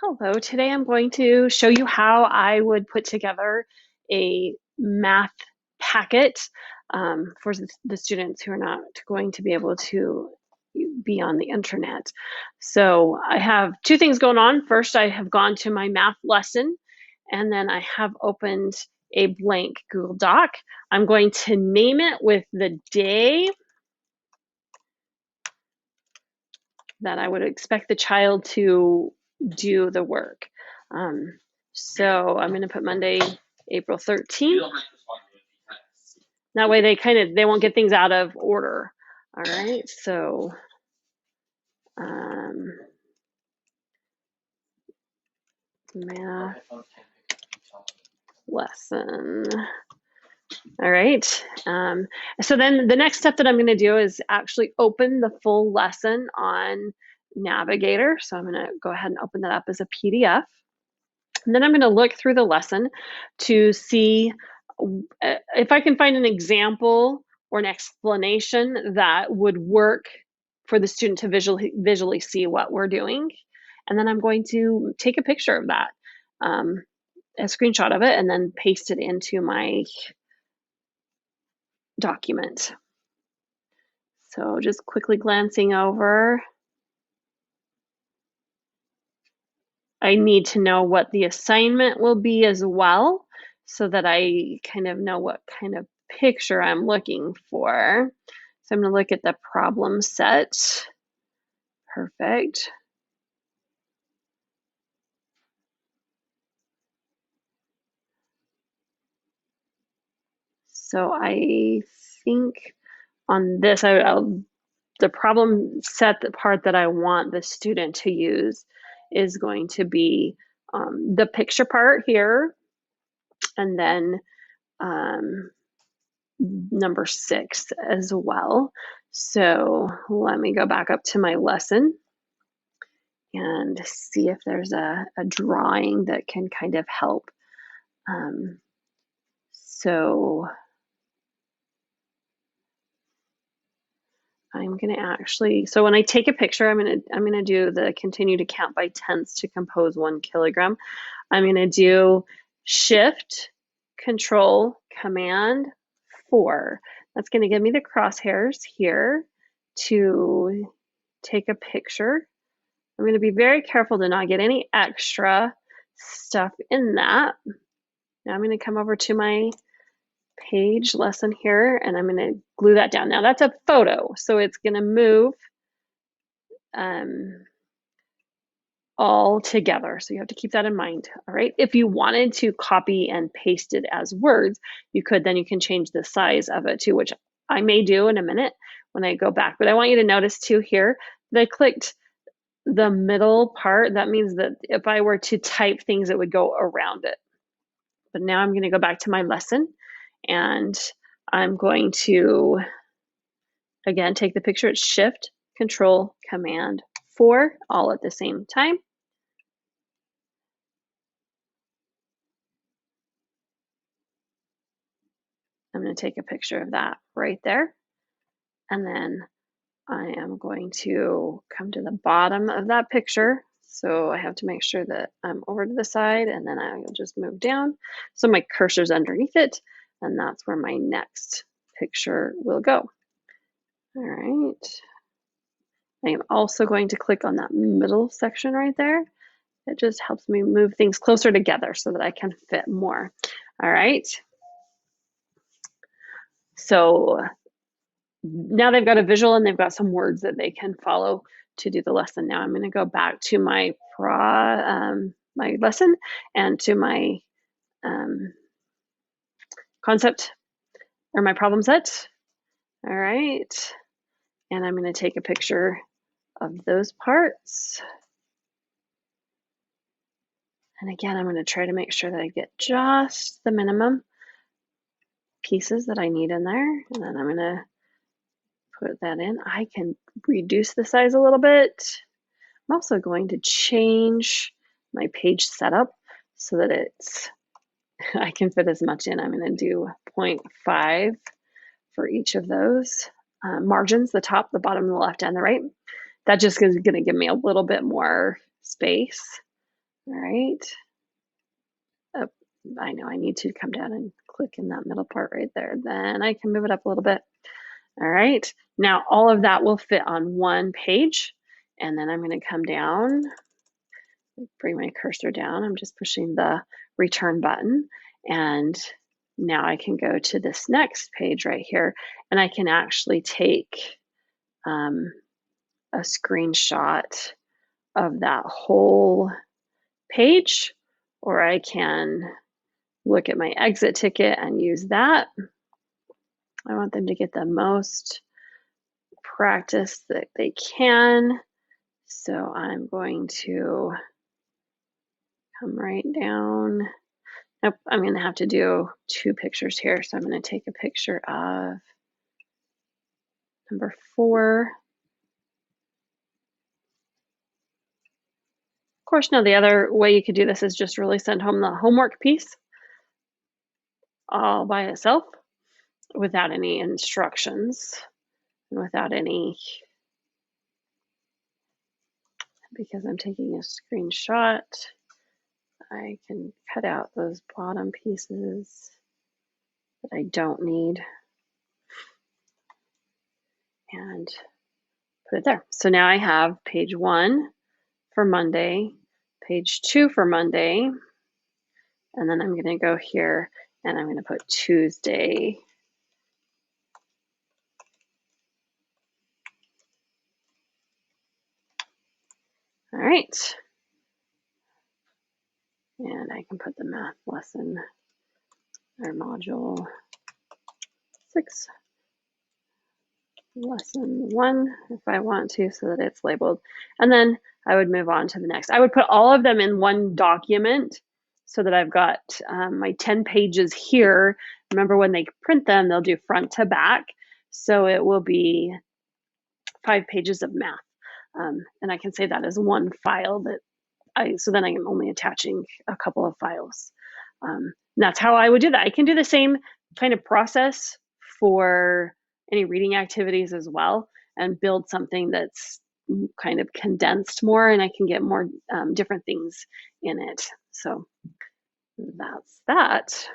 Hello, today I'm going to show you how I would put together a math packet for the students who are not going to be able to be on the internet. So I have two things going on. First, I have gone to my math lesson, and then I have opened a blank Google Doc. I'm going to name it with the day that I would expect the child to do the work. So I'm going to put Monday, April 13th. That way they won't get things out of order. All right, so math lesson. All right, so then the next step that I'm going to do is actually open the full lesson on Navigator. So I'm going to go ahead and open that up as a PDF. And then I'm going to look through the lesson to see if I can find an example or an explanation that would work for the student to visually see what we're doing. And then I'm going to take a picture of that, a screenshot of it, and then paste it into my document. So just quickly glancing over. I need to know what the assignment will be as well, so that I kind of know what kind of picture I'm looking for. So I'm going to look at the problem set. Perfect. So I think on this, the problem set, the part that I want the student to use is going to be the picture part here, and then number 6 as well. So let me go back up to my lesson and see if there's a drawing that can kind of help. So I'm going to actually, so when I take a picture, I'm going to do the continue to count by tenths to compose 1 kilogram. I'm going to do Shift, Control, Command 4. That's going to give me the crosshairs here to take a picture. I'm going to be very careful to not get any extra stuff in that. Now I'm going to come over to my page lesson here, and I'm going to glue that down. Now that's a photo, so it's going to move all together. So you have to keep that in mind. All right. If you wanted to copy and paste it as words, you could. Then you can change the size of it too, which I may do in a minute when I go back. But I want you to notice too here that I clicked the middle part. That means that if I were to type things, it would go around it. But now I'm going to go back to my lesson, and I'm going to, again, take the picture. It's Shift, Control, Command 4, all at the same time. I'm going to take a picture of that right there. And then I am going to come to the bottom of that picture. So I have to make sure that I'm over to the side, and then I'll just move down. So my cursor's underneath it, and that's where my next picture will go. All right. I am also going to click on that middle section right there. It just helps me move things closer together so that I can fit more. All right. So now they've got a visual and they've got some words that they can follow to do the lesson. Now I'm going to go back to my my lesson and to my concept or my problem set. All right. And I'm going to take a picture of those parts. And again, I'm going to try to make sure that I get just the minimum pieces that I need in there. And then I'm going to put that in. I can reduce the size a little bit. I'm also going to change my page setup so that it's I can fit as much in. I'm going to do 0.5 for each of those margins, the top, the bottom, the left, and the right. That just is going to give me a little bit more space. All right. Oh, I know I need to come down and click in that middle part right there. Then I can move it up a little bit. All right. Now all of that will fit on one page. And then I'm going to come down, bring my cursor down. I'm just pushing the return button. And now I can go to this next page right here, and I can actually take a screenshot of that whole page, or I can look at my exit ticket and use that. I want them to get the most practice that they can. So I'm going to come right down. Nope, I'm going to have to do 2 pictures here. So I'm going to take a picture of number 4. Of course, now the other way you could do this is just really send home the homework piece all by itself without any instructions, without any, because I'm taking a screenshot, I can cut out those bottom pieces that I don't need and put it there. So now I have page 1 for Monday, page 2 for Monday, and then I'm going to go here and I'm going to put Tuesday. All right. And I can put the math lesson or module 6, lesson 1 if I want to, so that it's labeled. And then I would move on to the next. I would put all of them in one document so that I've got my 10 pages here. Remember, when they print them, they'll do front to back. So it will be 5 pages of math. And I can say that as one file that so then I am only attaching a couple of files. That's how I would do that. I can do the same kind of process for any reading activities as well, and build something that's kind of condensed more, and I can get more different things in it. So that's that.